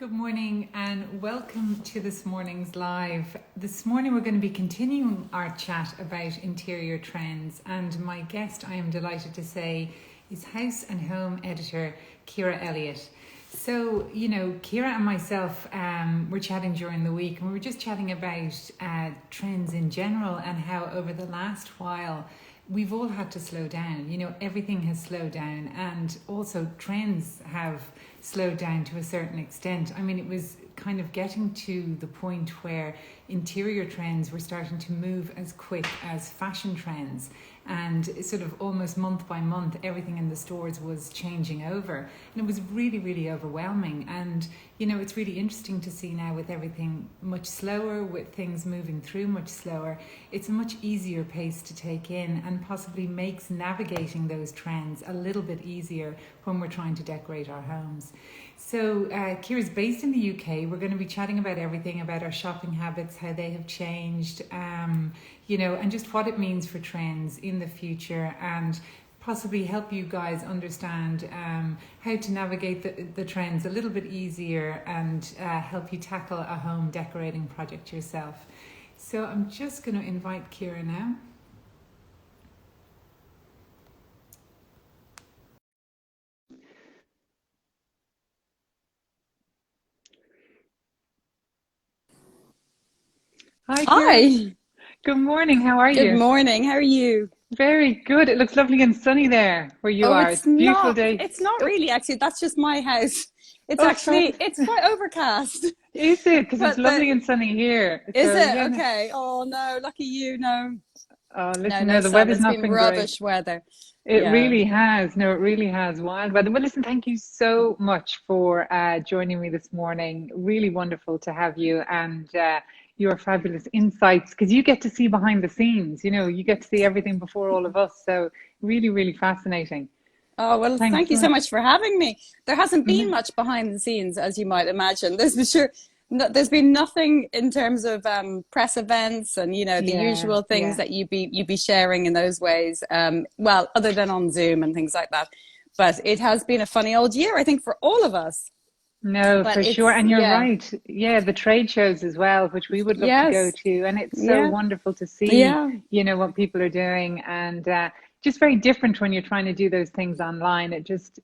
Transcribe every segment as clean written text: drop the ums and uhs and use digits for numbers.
Good morning and welcome to this morning's live. This morning we're going to be continuing our chat about interior trends, and my guest, I am delighted to say, is house and home editor Ciara Elliott. So, Ciara and myself were chatting during the week, and we were just chatting about trends in general and how over the last while we've all had to slow down. Everything has slowed down, and also trends have slowed down to a certain extent. I mean, it was kind of getting to the point where interior trends were starting to move as quick as fashion trends, and sort of almost month by month everything in the stores was changing over, and it was really, really overwhelming. And it's really interesting to see now, with everything much slower, with things moving through much slower, it's a much easier pace to take in, and possibly makes navigating those trends a little bit easier when we're trying to decorate our homes. So Ciara's based in the UK. We're going to be chatting about everything, about our shopping habits, how they have changed, and just what it means for trends in the future, and possibly help you guys understand how to navigate the trends a little bit easier, and help you tackle a home decorating project yourself. So I'm just going to invite Ciara now. Hi, Ciara. Hi, Good morning. How are good you? morning. How are you? Very good. It looks lovely and sunny there where you Oh, are. It's a beautiful day. it's not really actually. That's just my house. Oh, fab. It's quite overcast. Is it? Because it's But lovely and sunny here. is So, it? yeah. No. Okay. Oh no, lucky you. No, Oh, no, listen, no no, the sun. weather's It's not been been great. rubbish weather. It Yeah. really has. No, it really has. Wild weather. Well, listen, thank you so much for joining me this morning. Really wonderful to have you, and your fabulous insights, because you get to see behind the scenes. You get to see everything before all of us. So really, really fascinating. Oh, well, Thanks thank you so so much. much for having me. There hasn't been No. much behind the scenes, as you might imagine. There's for sure, no, there's been nothing in terms of press events and the Yeah, usual things yeah. that you'd be sharing in those ways. Well, other than on Zoom and things like that. But it has been a funny old year, I think, for all of us. No, But for sure. it's And you're yeah, right. Yeah, the trade shows as well, which we would love to go yes, to. And it's so yeah, wonderful to see, yeah. what people are doing. And just very different when you're trying to do those things online.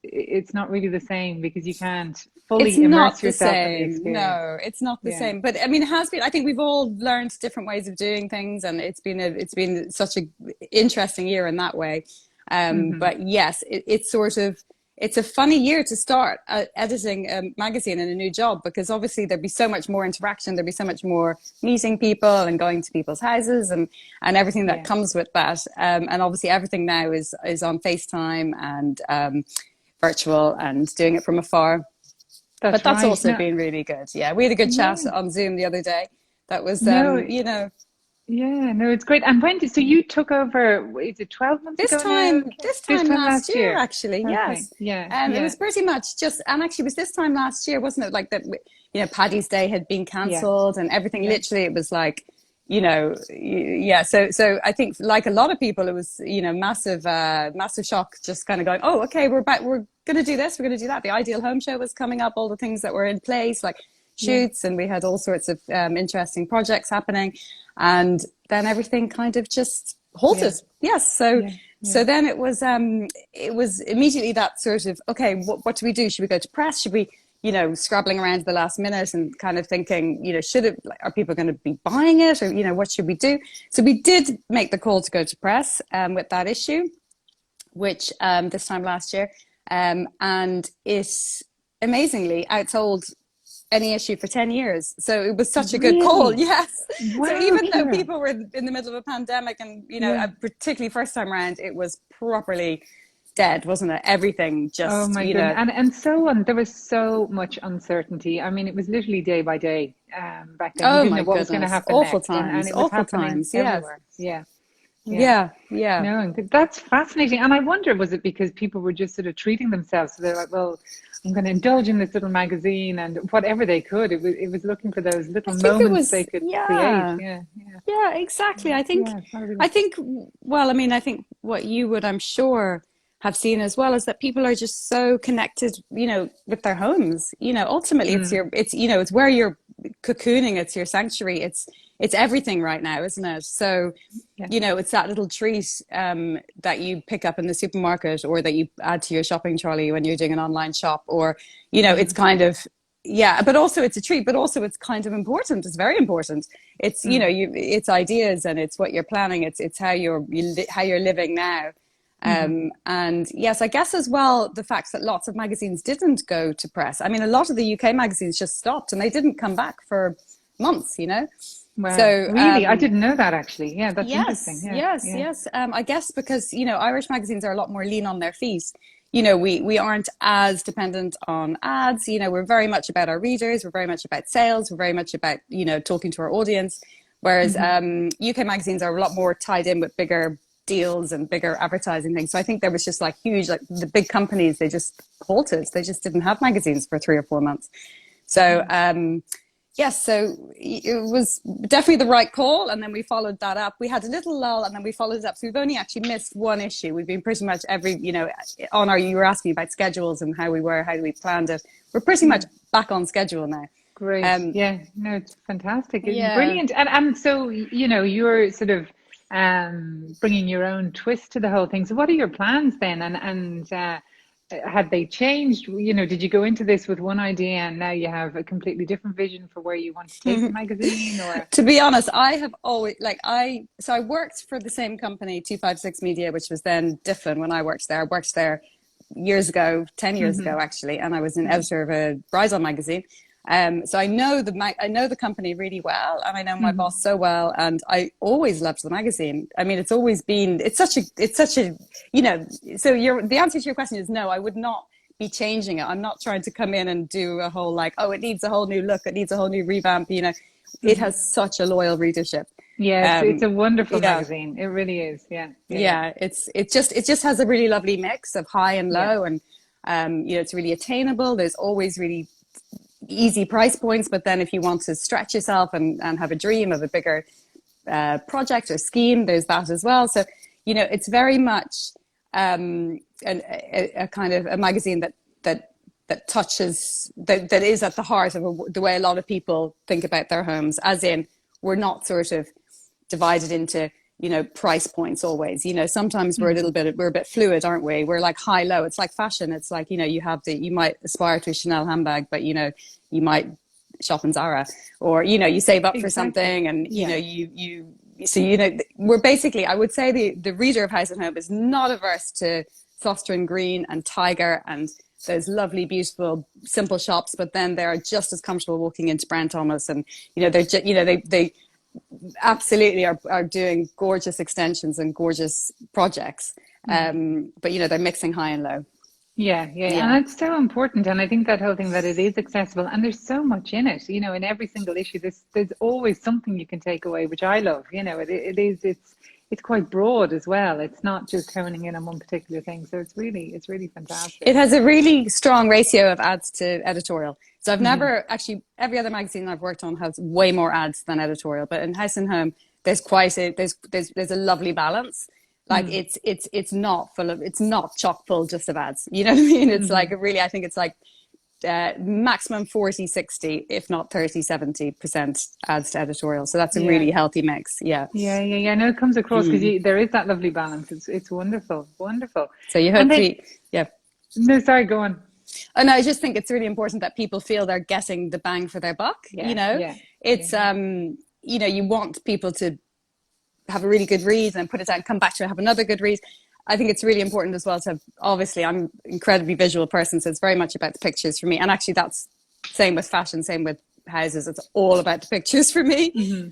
It's not really the same, because you can't It's fully immerse not the yourself in the same. experience. No, it's not the Yeah. same. But I mean, it has been. I think we've all learned different ways of doing things, and it's been such a interesting year in that way. Hmm. But yes, it's sort of it's a funny year to start editing a magazine in a new job, because obviously there'd be so much more interaction, there'd be so much more meeting people and going to people's houses and everything that Yeah. comes with that. And obviously everything now is on FaceTime and virtual and doing it from afar, but That's that's right. also No, been really good. Yeah, we had a good chat yeah. on Zoom the other day. That was, No, yeah, no, it's great. And so you took over, is it 12 months this ago now? time, this This time time last last year, year. actually, Okay. yes. Yeah, It yeah, was pretty much just, and actually, it was this time last year, wasn't it? Like that, Paddy's Day had been yeah, cancelled and everything. yeah. Literally, it was like, yeah. So I think, like a lot of people, it was, massive shock. Just kind of going, oh, okay, we're back. We're going to do this. We're going to do that. The Ideal Home Show was coming up. All the things that were in place, like Yeah. shoots, and we had all sorts of interesting projects happening, and then everything kind of just Yeah, halted. Yes, so yeah, yeah. so then it was immediately that sort of, okay, what do we do? Should we go to press? Should we, scrabbling around to the last minute and kind of thinking, should it, like, are people going to be buying it, or what should we do? So we did make the call to go to press with that issue, which this time last year, and it amazingly outsold any issue for 10 years. So it was such a good call. Really? Yes. So Wow, even though Ciara. people were in the middle of a pandemic and, Yeah. particularly first time around, it was properly dead, wasn't it? Everything Oh just, my goodness. And so on. There was so much uncertainty. I mean, it was literally day by day back then. You oh didn't my know what was going to goodness, happen next. And it was awful happening times. Yes. everywhere. Yeah. Yeah. Yeah. Yeah. No, and that's fascinating. And I wonder, was it because people were just sort of treating themselves? So they're like, well, I'm going to indulge in this little magazine, and whatever they could. It was looking for those I little think it moments they was, could create. yeah. Yeah. Yeah. Yeah, exactly. Yeah. I Yeah. think, Fabulous. I think, well, I mean, I think what you would, I'm sure, have seen as well is that people are just so connected, with their homes. Ultimately it's where you're cocooning, it's your sanctuary, it's everything right now, isn't it? So, it's that little treat that you pick up in the supermarket, or that you add to your shopping trolley when you're doing an online shop, or, it's kind of, but also it's a treat, but also it's kind of important. It's very important. It's, it's ideas, and it's what you're planning. It's how how you're living now. And yes, I guess as well, the fact that lots of magazines didn't go to press. I mean, a lot of the UK magazines just stopped, and they didn't come back for months, Wow. So really, I didn't know that, actually. Yeah, that's interesting. Yes. I guess because, Irish magazines are a lot more lean on their feet. We aren't as dependent on ads. We're very much about our readers. We're very much about sales. We're very much about, talking to our audience. Whereas UK magazines are a lot more tied in with bigger deals and bigger advertising things. So I think there was just huge, the big companies, they just halted. They just didn't have magazines for 3 or 4 months. So, yes, so it was definitely the right call. And then we followed that up. We had a little lull, and then we followed it up. So we've only actually missed one issue. We've been pretty much you were asking about schedules and how we planned it. We're pretty much back on schedule now. Great. It's fantastic. It's brilliant. And so, you're sort of bringing your own twist to the whole thing. So what are your plans then? And have they changed? Did you go into this with one idea and now you have a completely different vision for where you want to take the magazine? Or to be honest, I have always I worked for the same company, 256 Media, which was then Diffin when I worked there. I worked there years ago, 10 years ago actually, and I was an editor of a Bridal magazine. So I know the company really well, and I know my boss so well, and I always loved the magazine. I mean, it's such a, so the answer to your question is no, I would not be changing it. I'm not trying to come in and do a whole it needs a whole new look, it needs a whole new revamp, it has such a loyal readership. Yeah, it's a wonderful magazine. It really is. Yeah. It just has a really lovely mix of high and low, and it's really attainable. There's always really easy price points, but then if you want to stretch yourself and have a dream of a bigger project or scheme, there's that as well. So it's very much a kind of a magazine that touches, that is at the heart of the way a lot of people think about their homes, as in we're not sort of divided into price points always. Sometimes we're a bit fluid, aren't we? We're like high low. It's like fashion. It's like, you might aspire to a Chanel handbag, but you might shop in Zara, or you save up for something, and we're basically, I would say the reader of House and Home is not averse to Gloucester and Green and Tiger and those lovely, beautiful, simple shops, but then they're just as comfortable walking into Brown Thomas, and they absolutely are doing gorgeous extensions and gorgeous projects, but they're mixing high and low. Yeah, and it's so important. And I think that whole thing that it is accessible, and there's so much in it. In every single issue, there's always something you can take away, which I love. It's quite broad as well. It's not just honing in on one particular thing. So it's really fantastic. It has a really strong ratio of ads to editorial. So I've never actually, every other magazine I've worked on has way more ads than editorial, but in House and Home, there's there's a lovely balance. It's not chock full just of ads. You know what I mean? It's I think it's maximum 40-60, if not 30-70% ads to editorial. So that's a really healthy mix. Yeah. No, it comes across because there is that lovely balance. It's wonderful. So you hope No, sorry, go on. Oh no, I just think it's really important that people feel they're getting the bang for their buck. It's you want people to have a really good read and put it down, come back to it, have another good read. I think it's really important as well to have, obviously I'm an incredibly visual person, so it's very much about the pictures for me. And actually that's same with fashion, same with houses. It's all about the pictures for me.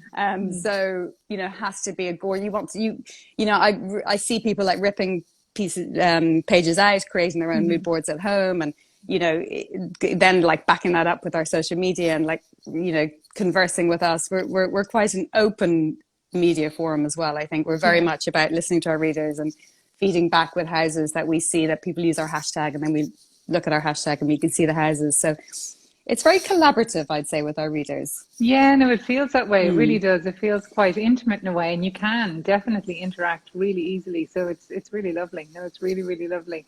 So, has to be a gore. I see people ripping pages out, creating their own mood boards at home, and, then backing that up with our social media and conversing with us. We're quite an open media forum as well. I think we're very much about listening to our readers and feeding back with houses that we see that people use our hashtag, and then we look at our hashtag and we can see the houses. So it's very collaborative, I'd say, with our readers. Yeah, no, it feels that way. It really Mm. does. It feels quite intimate in a way, and you can definitely interact really easily. So it's really lovely. No, it's really, really lovely.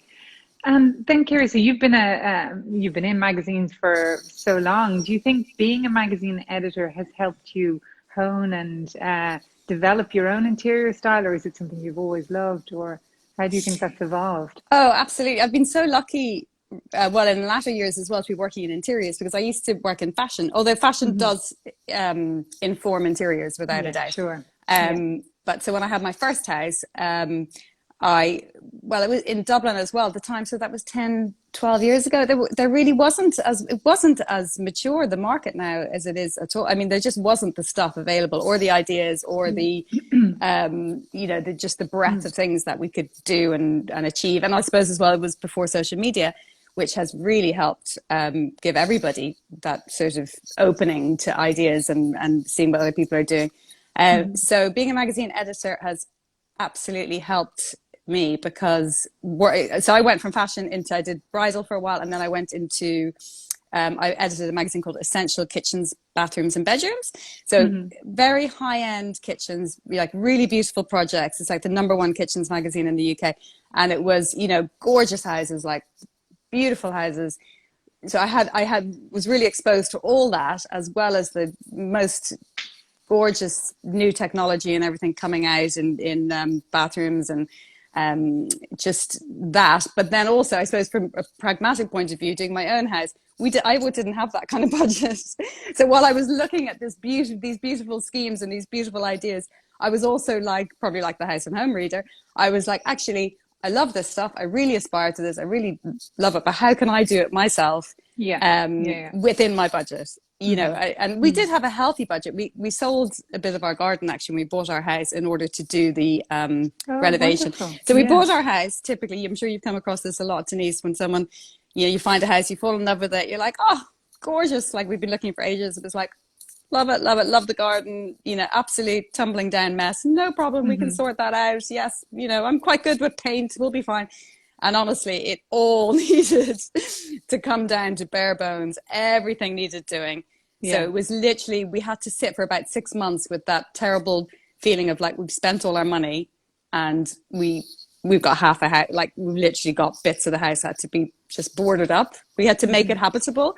And then, Ciara, so you've been in magazines for so long. Do you think being a magazine editor has helped you hone and develop your own interior style, or is it something you've always loved, or how do you think that's evolved? Oh, absolutely. I've been so lucky, well, in the latter years as well, to be working in interiors because I used to work in fashion, although fashion Hmm. does inform interiors without a Yeah, doubt. sure. Yeah. But so when I had my first house, I, well, it was in Dublin as well at the time. So that was 10, 12 years ago. There really it wasn't as mature the market now as it is at all. I mean, there just wasn't the stuff available or the ideas or the, just the breadth of things that we could do and achieve. And I suppose as well, it was before social media, which has really helped give everybody that sort of opening to ideas and seeing what other people are doing. So being a magazine editor has absolutely helped me because so I went from fashion into I did bridal for a while and then I went into I edited a magazine called Essential Kitchens, Bathrooms and Bedrooms. So very high-end kitchens, like really beautiful projects. It's like the #1 kitchens magazine in the UK. And it was, gorgeous houses, like beautiful houses. So I was really exposed to all that as well as the most gorgeous new technology and everything coming out in bathrooms and just that. But then also, I suppose, from a pragmatic point of view, doing my own house, I didn't have that kind of budget. So while I was looking at these beautiful schemes and these beautiful ideas, I was also probably like the house and home reader. I was like, actually, I love this stuff. I really aspire to this. I really love it. But how can I do it myself? Within my budget, and we did have a healthy budget. We sold a bit of our garden actually when we bought our house in order to do the renovation. Wonderful. So we bought our house. Typically, I'm sure you've come across this a lot, Denise, when someone, you find a house, you fall in love with it, you're like, oh, gorgeous. Like we've been looking for ages. It was like, love it, love the garden, absolute tumbling down mess. No problem. We can sort that out. Yes. I'm quite good with paint. We'll be fine. And honestly, it all needed to come down to bare bones. Everything needed doing. Yeah. So it was literally, we had to sit for about 6 months with that terrible feeling of like, we've spent all our money and we've got half a house, like we've literally got bits of the house had to be just boarded up. We had to make it habitable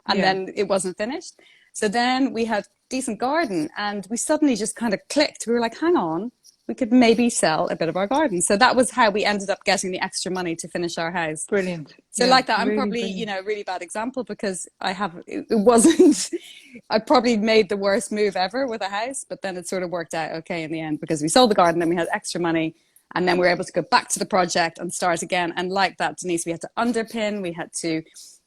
and then it wasn't finished. So then we had decent garden and we suddenly just kind of clicked. We were like, hang on. We could maybe sell a bit of our garden. So that was how we ended up getting the extra money to finish our house. Brilliant. So like that, I'm really probably, a really bad example because it wasn't, I probably made the worst move ever with a house, but then it sort of worked out okay in the end because we sold the garden and we had extra money and then we were able to go back to the project and start again. And like that, Denise, we had to underpin, we had to,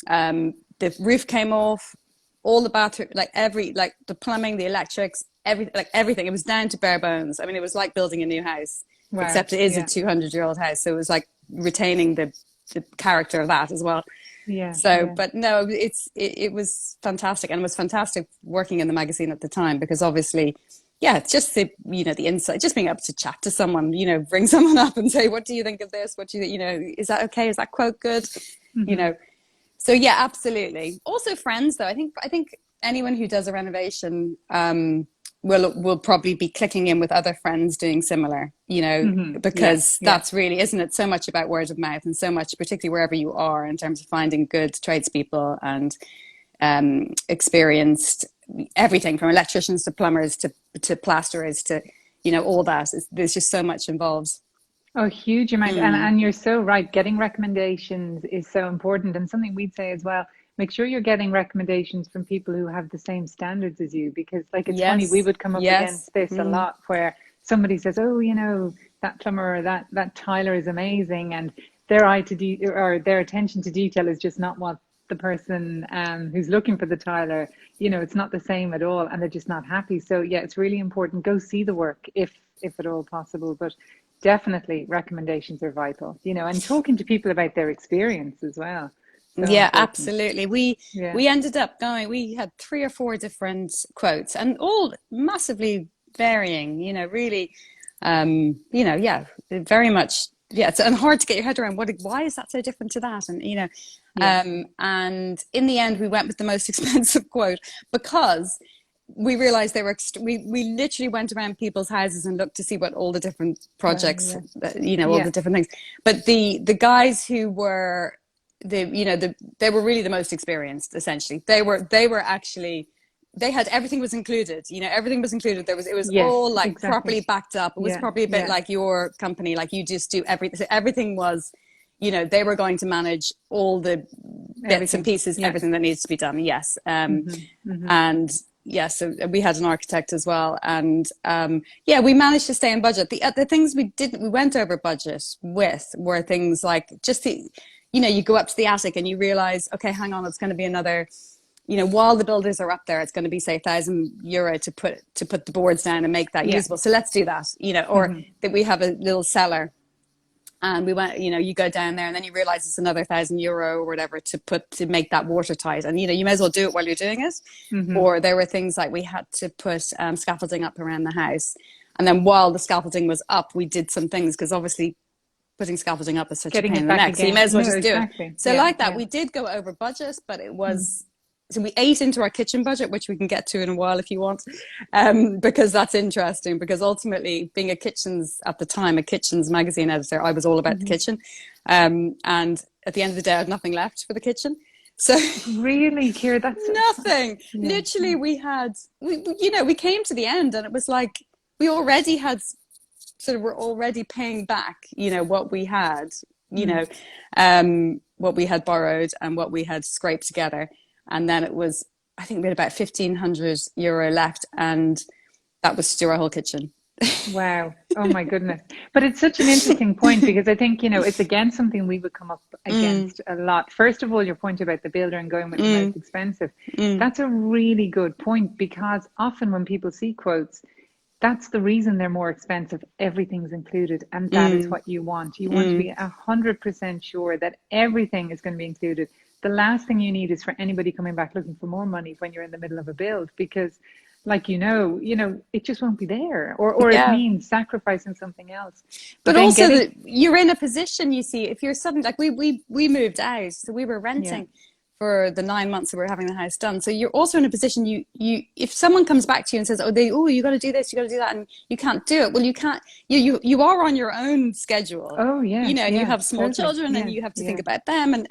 the roof came off, all the bathroom, the plumbing, the electrics, everything. It was down to bare bones. I mean, it was like building a new house, except it is a 200-year-old house. So it was like retaining the character of that as well. Yeah. So, but no, it was fantastic. And it was fantastic working in the magazine at the time because obviously, it's just the insight, just being able to chat to someone, bring someone up and say, what do you think of this? What do you, is that okay? Is that quote good? So yeah, absolutely. Also friends though. I think anyone who does a renovation, will probably be clicking in with other friends doing similar, because that's really, isn't it, so much about word of mouth and so much, particularly wherever you are in terms of finding good tradespeople and experienced everything from electricians to plumbers to plasterers to, all that. There's just so much involved. Oh, huge amount. And you're so right. Getting recommendations is so important. And something we'd say as well, make sure you're getting recommendations from people who have the same standards as you, because it's funny, we would come up against this a lot where somebody says, oh, that plumber or that tiler is amazing. And their their attention to detail is just not what the person who's looking for the tiler, it's not the same at all. And they're just not happy. So yeah, it's really important. Go see the work if at all possible. But definitely recommendations are vital, and talking to people about their experience as well. So yeah, important. Absolutely. We ended up we had 3 or 4 different quotes and all massively varying, really, very much. Yeah, and hard to get your head around why is that so different to that? And, Yeah. And in the end, we went with the most expensive quote because we realized they were we literally went around people's houses and looked to see what all the different Wow. projects, Yeah. all Yeah. the different things. But the guys who were they were really the most experienced. Essentially, they were actually, they had, everything was included. Everything was included. It was all Yes. like properly Exactly. backed up. It was Yeah. probably a bit Yeah. like your company, like you just do everything. So everything was, they were going to manage all the bits and Everything. pieces, Yeah. everything that needs to be done. Yes. Mm-hmm. And yes, so we had an architect as well. And yeah, we managed to stay in budget. The things we went over budget with were things like just you go up to the attic and you realize, okay, hang on, it's going to be another, while the builders are up there, it's going to be, say, €1,000 to put the boards down and make that Yeah. usable. So let's do that, or that we have a little cellar. And we went, you go down there and then you realize it's another €1,000 or whatever to make that watertight. And, you may as well do it while you're doing it. Or there were things like we had to put scaffolding up around the house. And then while the scaffolding was up, we did some things because obviously putting scaffolding up is such a Getting pain it in the back neck. So you again. may as well No, just do it. exactly. So Yeah. like that, Yeah. we did go over budget, but it was, so we ate into our kitchen budget, which we can get to in a while if you want, because that's interesting. Because ultimately, being at the time, a kitchens magazine editor, I was all about the kitchen. And at the end of the day, I had nothing left for the kitchen. So Really, Ciara, that's nothing. yeah. Literally, we came to the end, and it was like we already had, sort of, we're already paying back, what we had, what we had borrowed and what we had scraped together. And then it was, I think we had about €1,500 left, and that was to do our whole kitchen. Wow. Oh my goodness. But it's such an interesting point because I think, it's again something we would come up against a lot. First of all, your point about the builder and going with the most expensive. That's a really good point because often when people see quotes, that's the reason they're more expensive. Everything's included, and that is what you want. You want to be 100% sure that everything is going to be included. The last thing you need is for anybody coming back looking for more money when you're in the middle of a build, because like, it just won't be there, or it means sacrificing something else. But also that you're in a position, you see, if you're suddenly, like we moved out, so we were renting for the 9 months that we were having the house done. So you're also in a position, you if someone comes back to you and says, you got to do this, you got to do that, and you can't do it. Well, you can't. You are on your own schedule. Oh yeah. And you have small children, and you have to think about them, and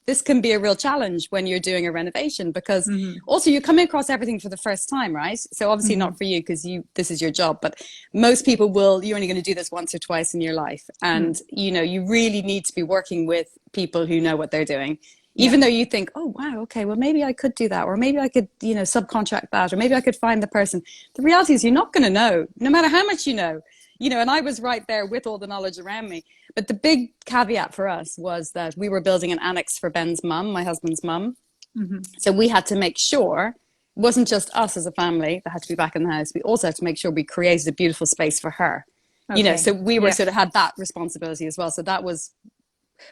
this can be a real challenge when you're doing a renovation, because also you're coming across everything for the first time, right? So obviously not for you, because this is your job, but most people you're only going to do this once or twice in your life. And, you really need to be working with people who know what they're doing. Even though you think, oh, wow, okay, well, maybe I could do that, or maybe I could, subcontract that, or maybe I could find the person. The reality is you're not going to know, no matter how much you know. And I was right there with all the knowledge around me. But the big caveat for us was that we were building an annex for Ben's mum, my husband's mum. So we had to make sure it wasn't just us as a family that had to be back in the house. We also had to make sure we created a beautiful space for her. Okay. So we were sort of had that responsibility as well. So that was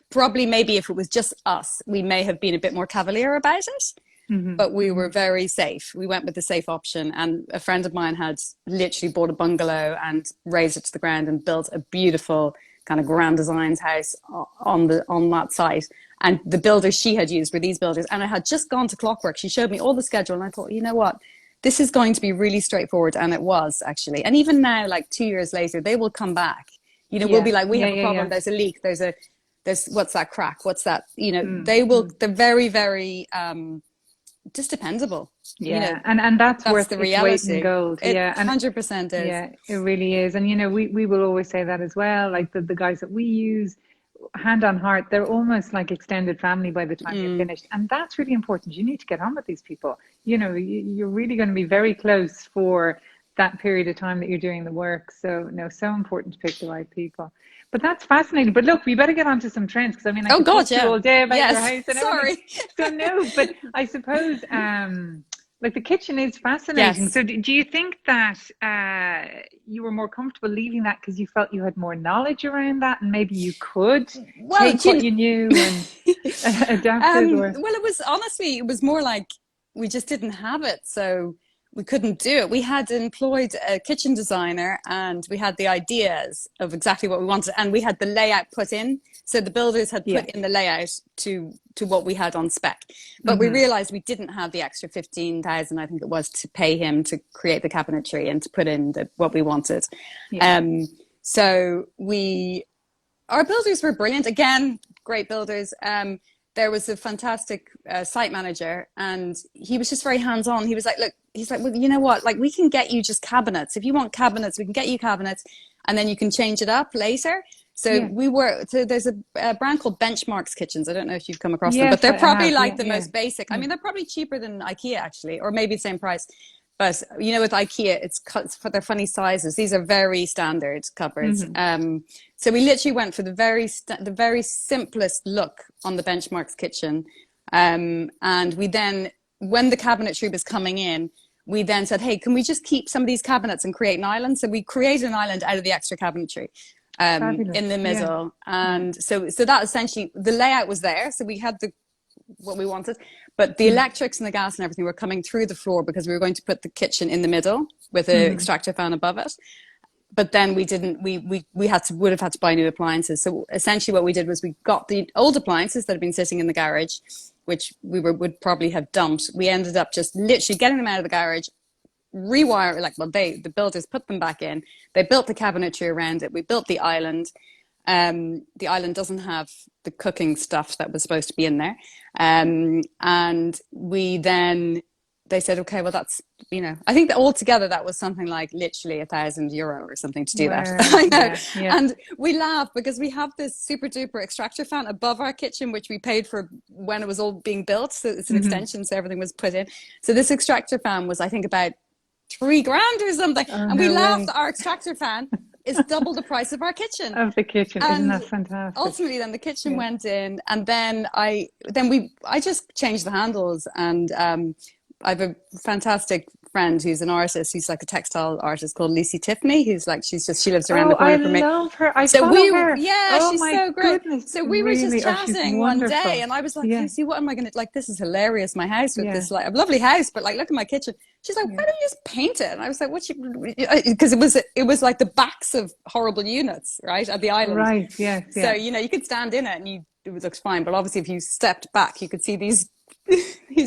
probably, maybe if it was just us, we may have been a bit more cavalier about it. But we were very safe. We went with the safe option. And a friend of mine had literally bought a bungalow and raised it to the ground and built a beautiful kind of Grand Designs house on that site. And the builders she had used were these builders. And I had just gone to Clockwork. She showed me all the schedule, and I thought, you know what? This is going to be really straightforward. And it was, actually. And even now, like 2 years later, they will come back. We'll be like, we have a problem. There's a leak. There's what's that crack? What's that? They're very, very, just dependable. And that's worth the its reality. weight in gold. It 100% is. Yeah, it really is. And we will always say that as well. Like the guys that we use, hand on heart, they're almost like extended family by the time you're finished. And that's really important. You need to get on with these people. You're really going to be very close for that period of time that you're doing the work. So so important to pick the right people. But that's fascinating. But look, we better get on to some trends, because I could talk to you all day about your house and everything. So no, but I suppose like the kitchen is fascinating. Yes. So do you think that you were more comfortable leaving that because you felt you had more knowledge around that, and maybe you could take what you knew and adapt it? Or? Well, it was more like we just didn't have it. So we couldn't do it. We had employed a kitchen designer and we had the ideas of exactly what we wanted, and we had the layout put in. So the builders had put in the layout to what we had on spec. But we realized we didn't have the extra 15,000, I think it was, to pay him to create the cabinetry and to put in what we wanted. So our builders were brilliant. Again, great builders. There was a fantastic site manager, and he was just very hands-on. He was like, look, he's like, well, you know what? Like, we can get you just cabinets. If you want cabinets, we can get you cabinets, and then you can change it up later. So there's a brand called Benchmarks Kitchens. I don't know if you've come across them, but they're probably the most basic. I mean, they're probably cheaper than IKEA actually, or maybe the same price. But you know, with IKEA, they're funny sizes. These are very standard cupboards. So we literally went for the very simplest look on the Benchmarks kitchen. And we then, when the cabinetry was coming in, we then said, hey, can we just keep some of these cabinets and create an island? So we created an island out of the extra cabinetry in the middle. And so that essentially, the layout was there. So we had what we wanted. But the electrics and the gas and everything were coming through the floor because we were going to put the kitchen in the middle with an extractor fan above it. But then we didn't, we would have had to buy new appliances. So essentially what we did was we got the old appliances that had been sitting in the garage, which we would probably have dumped. We ended up just literally getting them out of the garage, the builders put them back in. They built the cabinetry around it. We built the island. The island doesn't have the cooking stuff that was supposed to be in there. And they said, okay, well, that's, you know, I think that altogether that was something like literally €1,000 or something to do that. I know. And we laugh because we have this super duper extractor fan above our kitchen, which we paid for when it was all being built. So it's an extension. So everything was put in. So this extractor fan was, I think, about $3,000 or something. And we laughed at our extractor fan is double the price of our kitchen. Of the kitchen. Isn't that fantastic? Ultimately, then the kitchen went in, and then I just changed the handles, and I have a fantastic friend who's an artist. He's like a textile artist called Lucy Tiffany. Who's like, she lives around the corner from me. I love her. I follow her. Yeah, she's so great. Goodness, so we were just chatting one day, and I was like, yeah. Lucy, what am I going to, like, this is hilarious, my house with this, like, a lovely house, but like, look at my kitchen. She's like, why don't you just paint it? And I was like, because it was like the backs of horrible units, right, at the island. Right, yeah. So, you know, you could stand in it and it looks fine, but obviously if you stepped back, you could see these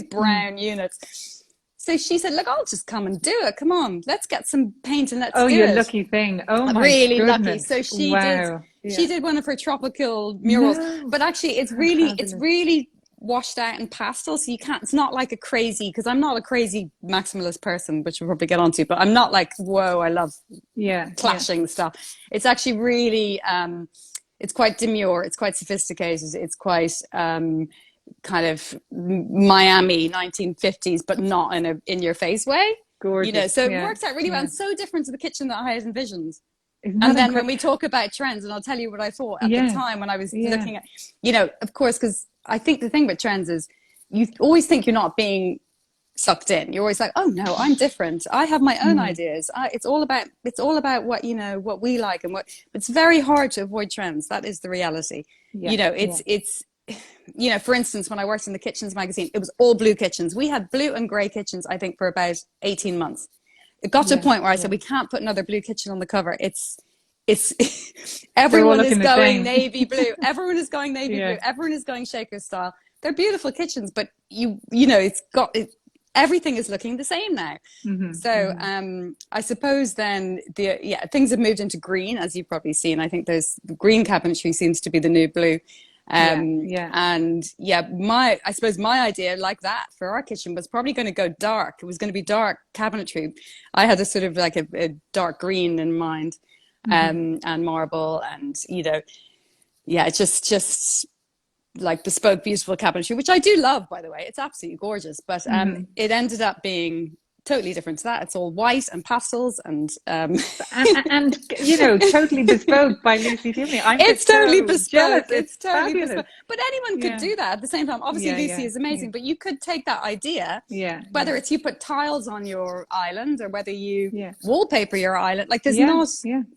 brown units. So she said, look, I'll just come and do it. Come on, let's get some paint and let's do it. Oh, you lucky thing. Oh, my really goodness. lucky. So she did one of her tropical murals, but actually it's really washed out in pastel. So you can't, it's not like a crazy, because I'm not a crazy maximalist person, which we'll probably get onto, but I'm not like, whoa, I love clashing stuff. It's actually really, it's quite demure. It's quite sophisticated. It's quite, kind of Miami 1950s, but not in your face way. Gorgeous. You know, so it works out really well, and so different to the kitchen that I had envisioned. And then when we talk about trends, and I'll tell you what I thought at the time when I was looking at, you know, of course, because I think the thing with trends is you always think you're not being sucked in. You're always like, oh no, I'm different. I have my own ideas. It's all about what, you know, what we like and what. It's very hard to avoid trends. That is the reality. You know, it's. You know, for instance, when I worked in the Kitchens magazine, it was all blue kitchens. We had blue and grey kitchens, I think, for about 18 months. It got to a point where I said, we can't put another blue kitchen on the cover. It's everyone is going navy blue. Everyone is going navy blue. Everyone is going shaker style. They're beautiful kitchens, but you know, everything is looking the same now. So I suppose then things have moved into green, as you've probably seen. I think there's the green cabinetry seems to be the new blue. And I suppose my idea like that for our kitchen was probably going to go dark. It was going to be dark cabinetry. I had a sort of like a dark green in mind, and marble, and, you know, just like bespoke, beautiful cabinetry, which I do love, by the way. It's absolutely gorgeous, but it ended up being totally different to that. It's all white and pastels and you know, totally bespoke by Lucy Tiffany. It's totally bespoke. Jealous. It's totally fabulous. bespoke. But anyone could do that at the same time. Obviously, Lucy is amazing, but you could take that idea, whether it's you put tiles on your island or whether you wallpaper your island. Like there's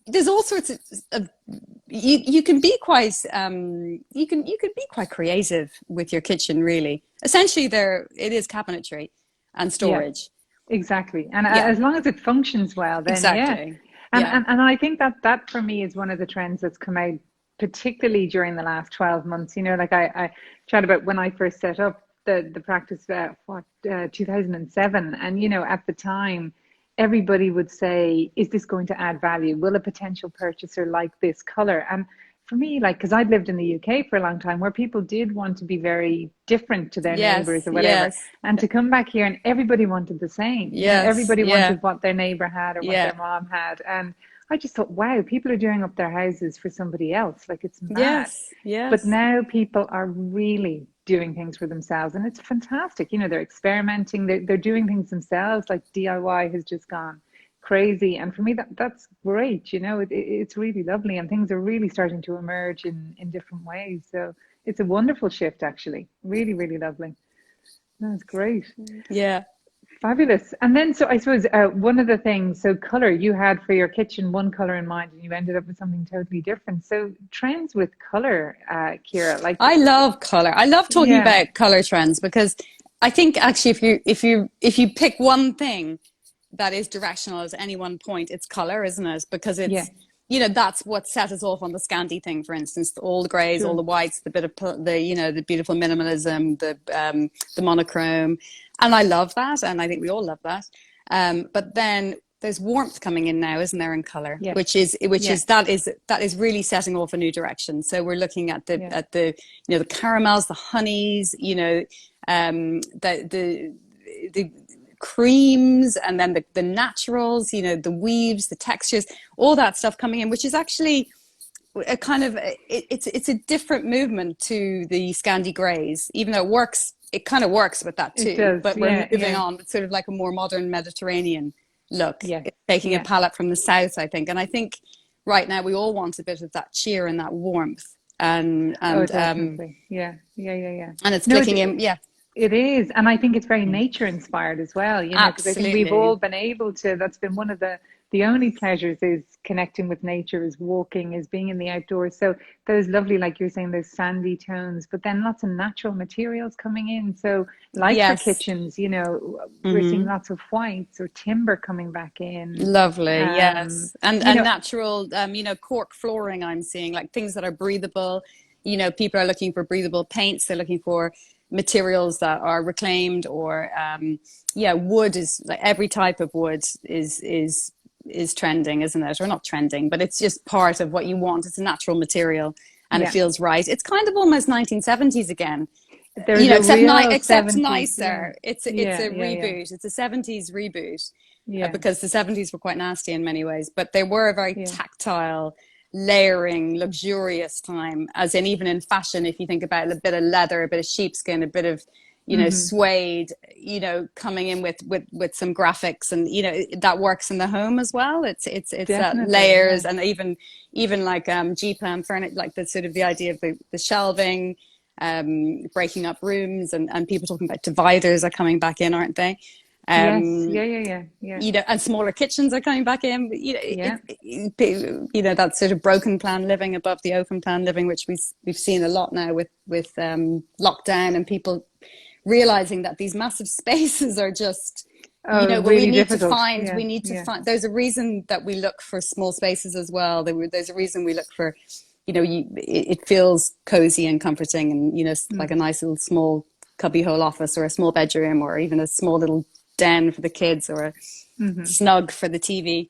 there's all sorts of you can be quite you can be quite creative with your kitchen, really. Essentially, it is cabinetry and storage. exactly. And Yeah, as long as it functions well, then yeah. exactly. And, Yeah. and I think that that for me is one of the trends that's come out, particularly during the last 12 months. You know, like I chat about when I first set up the practice, 2007. And, you know, at the time, everybody would say, is this going to add value? Will a potential purchaser like this color? And for me, like, because I'd lived in the UK for a long time where people did want to be very different to their neighbors Yes, or whatever. yes, And to come back here and everybody wanted the same, you know, yes, everybody yeah, wanted what their neighbor had or what yeah, their mom had. And I just thought, wow, people are doing up their houses for somebody else. Like it's mad. yes, But yes. now people are really doing things for themselves and it's fantastic. You know, they're experimenting, they're doing things themselves, like DIY has just gone crazy. And for me, that's great. You know, it's really lovely and things are really starting to emerge in different ways. So it's a wonderful shift, actually. Really, really lovely. That's great. Yeah. Fabulous. And then, so I suppose one of the things, so color, you had for your kitchen one color in mind and you ended up with something totally different. So trends with color, Ciara, like, I love color. I love talking yeah, about color trends because I think actually if you pick one thing that is directional at any one point, it's color, isn't it? Because yeah, it's, that's what set us off on the Scandi thing, for instance, all the grays, all sure. the whites, the bit of the beautiful minimalism, the monochrome, and I love that, and I think we all love that. But then there's warmth coming in now, isn't there, in color, Yes. Yeah, that is really setting off a new direction. So we're looking at the yeah, the caramels, the honeys, the creams, and then the naturals, the weaves, the textures, all that stuff coming in, which is actually a kind of it's a different movement to the Scandi greys, even though it kind of works with that it too, does. but we're Yeah, moving yeah, on. It's sort of like a more modern Mediterranean look. yes, It's taking a yeah. palette from the south, I think. And I think right now we all want a bit of that cheer and that warmth, and Oh, and um definitely. Yeah, yeah, yeah, yeah. and it's No, clicking in. Yeah. it is. And I think it's very nature inspired as well, you know, because I think we've all Absolutely. been able to, that's been one of the only pleasures is connecting with nature, is walking, is being in the outdoors. So those lovely, like you're saying, those sandy tones, but then lots of natural materials coming in. So like for Yes. kitchens, you know, we're seeing Hmm. lots of whites or timber coming back in. Lovely, Um, yes. And you know, natural, cork flooring I'm seeing, like things that are breathable. People are looking for breathable paints. They're looking for materials that are reclaimed, or wood is like every type of wood is trending, isn't it? Or not trending, but it's just part of what you want. It's a natural material and it yeah, feels right. It's kind of almost 1970s again. there's a real Except 70s. Yeah, nicer. It's yeah, a yeah, yeah, reboot. It's a 70s reboot, yeah, because the 70s were quite nasty in many ways, but they were a very yeah. tactile, layering, luxurious time, as in even in fashion, if you think about a bit of leather, a bit of sheepskin, a bit of Hmm. suede, coming in with some graphics, and that works in the home as well. It's that Definitely. Yeah. layers, and even like G-plan furniture, like the sort of the idea of the shelving, breaking up rooms, and people talking about dividers are coming back in, aren't they? Yes. Um, Yeah. Yeah. Yeah. Yeah. and smaller kitchens are coming back in. Yeah. That sort of broken plan living above the open plan living, which we've seen a lot now with lockdown, and people realizing that these massive spaces are just, Oh, but we really need to difficult. find, Yeah. Yeah. there's a reason that we look for small spaces as well. There's a reason we look for, it feels cozy and comforting, and, like a Mm. nice little small cubbyhole office, or a small bedroom, or even a small little den for the kids, or a Hmm. snug for the TV.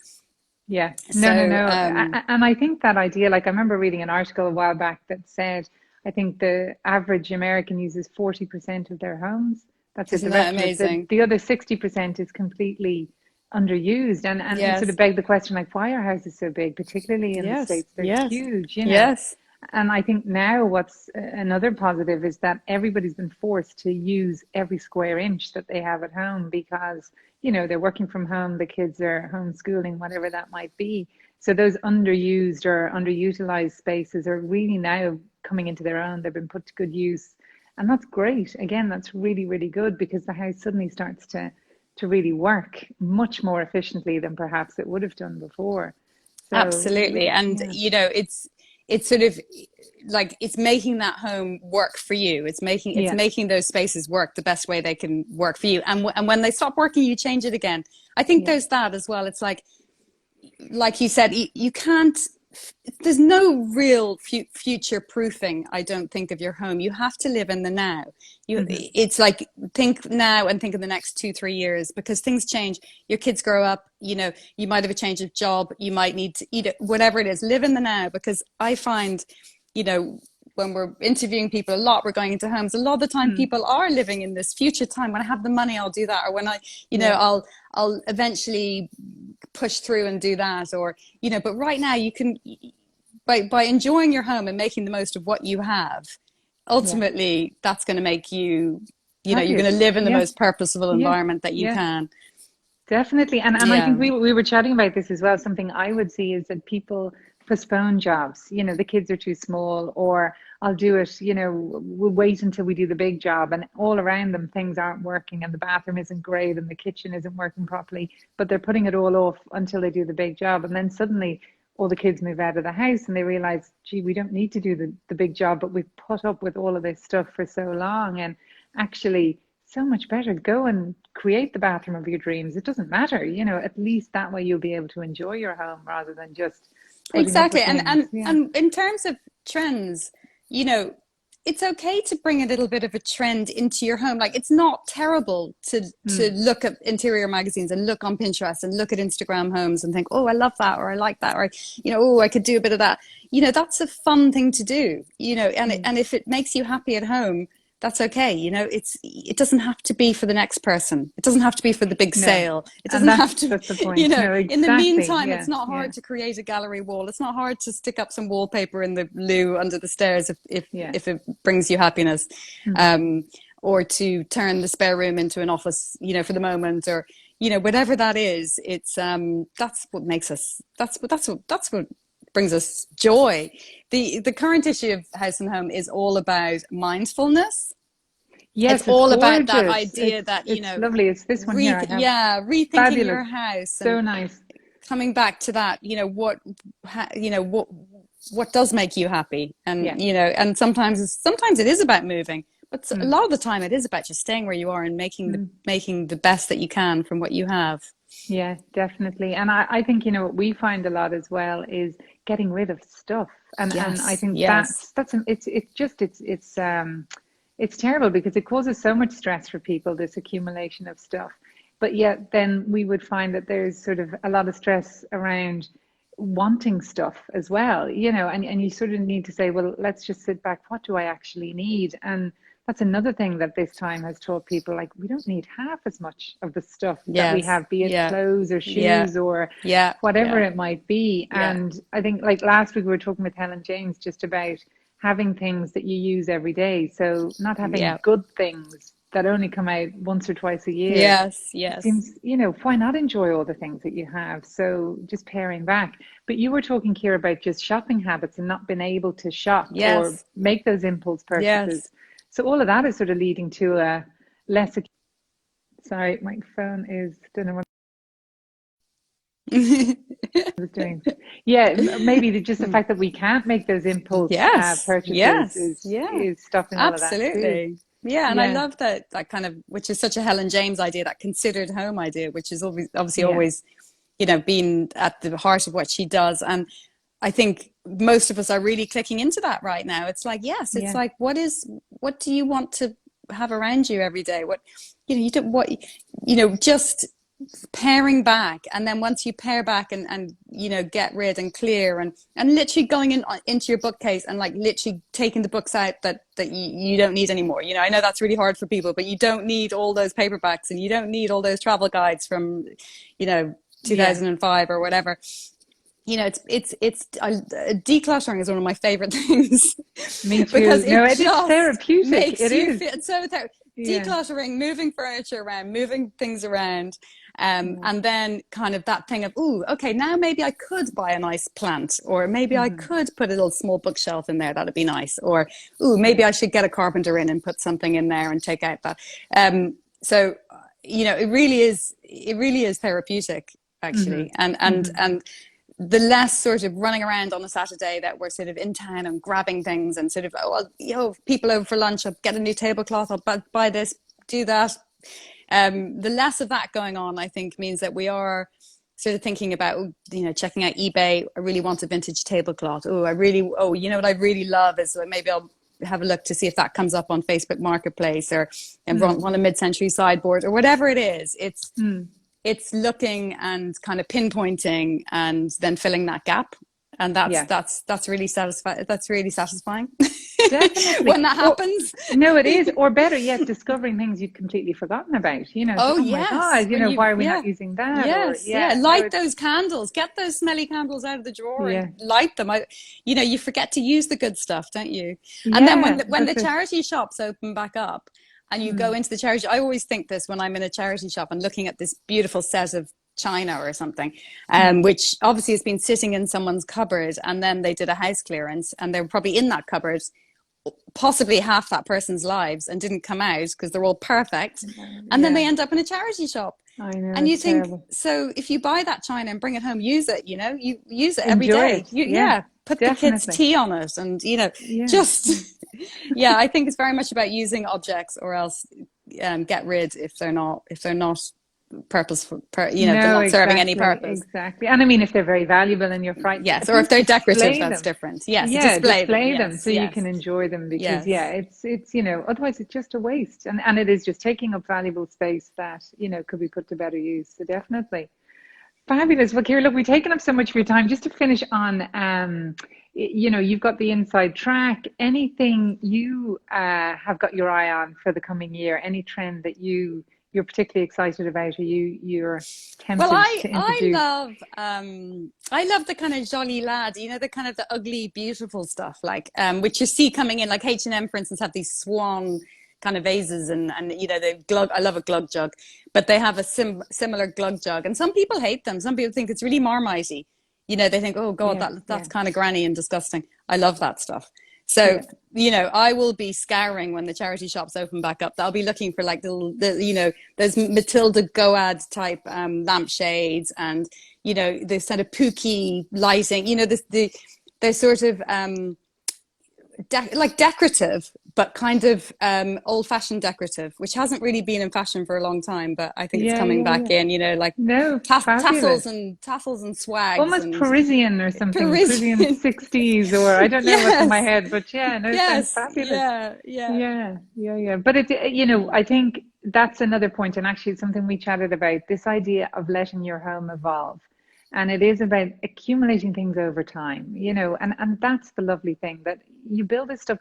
Yeah. No, no, So, no. And I think that idea, like I remember reading an article a while back that said, I think the average American uses 40% of their homes. That's it. isn't The that rest of it, amazing? the other 60% is completely underused. And it sort Yes, of begged the question, like, why are houses so big, particularly in the yes, States? They're yes, huge, you know. yes. And I think now what's another positive is that everybody's been forced to use every square inch that they have at home because, you know, they're working from home, the kids are homeschooling, whatever that might be. So those underused or underutilized spaces are really now coming into their own. They've been put to good use. And that's great. Again, that's really, really good because the house suddenly starts to really work much more efficiently than perhaps it would have done before. So Absolutely. And yeah. it's sort of like it's making that home work for you. It's making those spaces work the best way they can work for you. And when they stop working, you change it again. I think there's that as well. It's like you said, you can't, there's no real future proofing, I don't think, of your home. You have to live in the now. It's like, think now and think of the next 2-3 years, because things change. Your kids grow up, you know, you might have a change of job, you might need to eat it, whatever it is, live in the now. Because I find, you know, when we're interviewing people a lot, we're going into homes, a lot of the time people are living in this future time. When I have the money, I'll do that. Or when I, you know, I'll eventually push through and do that. Or, you know, but right now you can, by enjoying your home and making the most of what you have, ultimately that's going to make you, you know, you're going to live in the most purposeful environment that you can. Definitely. And I think we were chatting about this as well. Something I would see is that people postpone jobs. You know, the kids are too small, or I'll do it, you know, we'll wait until we do the big job, and all around them things aren't working, and the bathroom isn't great and the kitchen isn't working properly, but they're putting it all off until they do the big job. And then suddenly all the kids move out of the house and they realize, gee, we don't need to do the big job, but we've put up with all of this stuff for so long. And actually, so much better, go and create the bathroom of your dreams. It doesn't matter, you know, at least that way you'll be able to enjoy your home rather than just exactly. And in terms of trends, you know, it's okay to bring a little bit of a trend into your home. Like, it's not terrible to look at interior magazines and look on Pinterest and look at Instagram homes and think, oh, I love that, or I like that, or, you know, oh, I could do a bit of that. You know, that's a fun thing to do, you know, and if it makes you happy at home, that's okay. You know, it doesn't have to be for the next person. It doesn't have to be for the big sale. It doesn't have to, that's the point. You know, no, exactly. In the meantime, it's not hard to create a gallery wall. It's not hard to stick up some wallpaper in the loo under the stairs if it brings you happiness, or to turn the spare room into an office, you know, for the moment, or, you know, whatever that is. It's that's what makes us, that's what brings us joy. The current issue of House and Home is all about mindfulness. Yes, it's all gorgeous. About that idea that, you know, lovely. It's this one here. Rethinking fabulous. Your house. So nice. Coming back to that, you know, what does make you happy, and you know, and sometimes it is about moving, but a lot of the time it is about just staying where you are and making the best that you can from what you have. Yeah, definitely. And I think, you know, what we find a lot as well is getting rid of stuff. And I think it's terrible, because it causes so much stress for people, this accumulation of stuff. But yet then we would find that there's sort of a lot of stress around wanting stuff as well, you know, and you sort of need to say, well, let's just sit back. What do I actually need? And that's another thing that this time has taught people, like, we don't need half as much of the stuff that we have, be it clothes or shoes or whatever it might be. And I think, like, last week we were talking with Helen James just about having things that you use every day. So not having good things that only come out once or twice a year. Yes. It seems, you know, why not enjoy all the things that you have? So just paring back. But you were talking, Ciara, about just shopping habits and not being able to shop or make those impulse purchases. So all of that is sort of leading to a less. Sorry, my phone is, don't know what I was doing. Yeah, maybe just the fact that we can't make those impulse purchases is stopping all of that. Absolutely. Yeah, and I love that kind of, which is such a Helen James idea, that considered home idea, which is obviously always, you know, been at the heart of what she does. And I think most of us are really clicking into that right now. It's like, it's like, what do you want to have around you every day? What, you know, just paring back. And then once you pare back and you know, get rid and clear and literally going into your bookcase and like literally taking the books out that you don't need anymore. You know, I know that's really hard for people, but you don't need all those paperbacks and you don't need all those travel guides from, you know, 2005 or whatever. You know, it's decluttering is one of my favorite things. Me too. Because it's therapeutic. Makes it you is. Feel so decluttering, moving furniture around, moving things around, and then kind of that thing of, ooh, okay, now maybe I could buy a nice plant, or maybe I could put a little small bookshelf in there. That'd be nice. Or, ooh, maybe I should get a carpenter in and put something in there and take out that. So, you know, it really is therapeutic, actually, and the less sort of running around on a Saturday that we're sort of in town and grabbing things and sort of, oh, well, people over for lunch, I'll get a new tablecloth, I'll buy this, do that. The less of that going on, I think, means that we are sort of thinking about, checking out eBay. I really want a vintage tablecloth. You know what I really love is maybe I'll have a look to see if that comes up on Facebook Marketplace, or want a mid-century sideboard, or whatever it is. It's looking and kind of pinpointing and then filling that gap. And that's really satisfying. That's really satisfying. Definitely. When that happens. No, it is. Or better yet, discovering things you'd completely forgotten about. Oh yes. My God, why are we not using that? Yes, light those candles. Get those smelly candles out of the drawer and light them. You forget to use the good stuff, don't you? And then when the charity shops open back up and you go into the charity, I always think this when I'm in a charity shop and looking at this beautiful set of china or something, which obviously has been sitting in someone's cupboard, and then they did a house clearance and they were probably in that cupboard possibly half that person's lives and didn't come out because they're all perfect, and then they end up in a charity shop. I know, and you think terrible. So if you buy that china and bring it home, use it, you use it every day. Put the kids' tea on it, and just I think it's very much about using objects, or else get rid if they're not purposeful, they're not serving any purpose. Exactly. And I mean, if they're very valuable and you're frightened, or if they're decorative, that's different. Display them so you can enjoy them, because it's otherwise it's just a waste, and it is just taking up valuable space that could be put to better use. So definitely fabulous. Well, Ciara, look, we've taken up so much of your time. Just to finish on you've got the inside track. Anything you have got your eye on for the coming year? Any trend that you're particularly excited about, or you're tempted to introduce? I love the kind of jolly lad, the kind of the ugly, beautiful stuff, like which you see coming in, like H&M, for instance, have these swan kind of vases, and the glug. I love a glug jug, but they have a similar glug jug, and some people hate them. Some people think it's really marmitey. They think, oh God, that's kind of granny and disgusting. I love that stuff. So, I will be scouring when the charity shops open back up. I'll be looking for like those Matilda Goad type lampshades, and, this kind of pooky lighting, they're sort of like decorative, but kind of old-fashioned decorative, which hasn't really been in fashion for a long time, but I think it's coming back in, like tassels and swags. Almost and Parisian or something, Parisian 60s, or I don't know what's in my head, but sounds fabulous. Yeah. But it, I think that's another point, and actually something we chatted about, this idea of letting your home evolve. And it is about accumulating things over time, and that's the lovely thing, that you build this stuff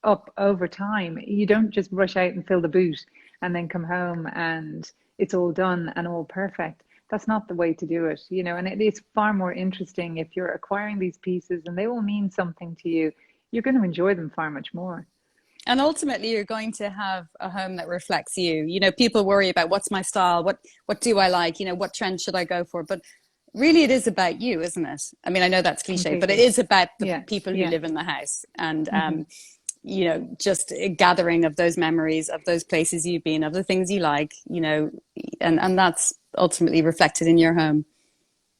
up over time. You don't just rush out and fill the boot and then come home and it's all done and all perfect. That's not the way to do it, and it is far more interesting if you're acquiring these pieces and they will mean something to you. You're going to enjoy them far much more. And ultimately, you're going to have a home that reflects you. People worry about what's my style, what do I like, what trend should I go for? But really, it is about you, isn't it? I mean, I know that's cliche, completely. But it is about the people who live in the house, and just a gathering of those memories, of those places you've been, of the things you like, and that's ultimately reflected in your home.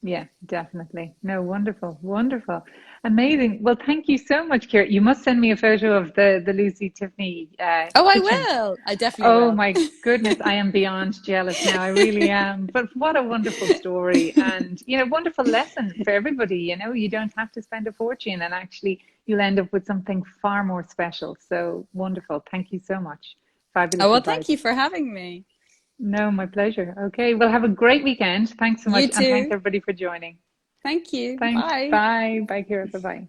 Yeah, definitely. No, wonderful. Amazing. Well, thank you so much, Ciara. You must send me a photo of the Lucy Tiffany kitchen. I will. I definitely will. Oh my goodness, I am beyond jealous now. I really am. But what a wonderful story, and wonderful lesson for everybody. You don't have to spend a fortune, and actually you'll end up with something far more special. So wonderful. Thank you so much. Fabulous. Oh, well, thank you for having me. No, my pleasure. Okay, well, have a great weekend. Thanks so much. You too. And thanks everybody for joining. Thank you. Thanks. Bye. Bye, Ciara. Bye-bye.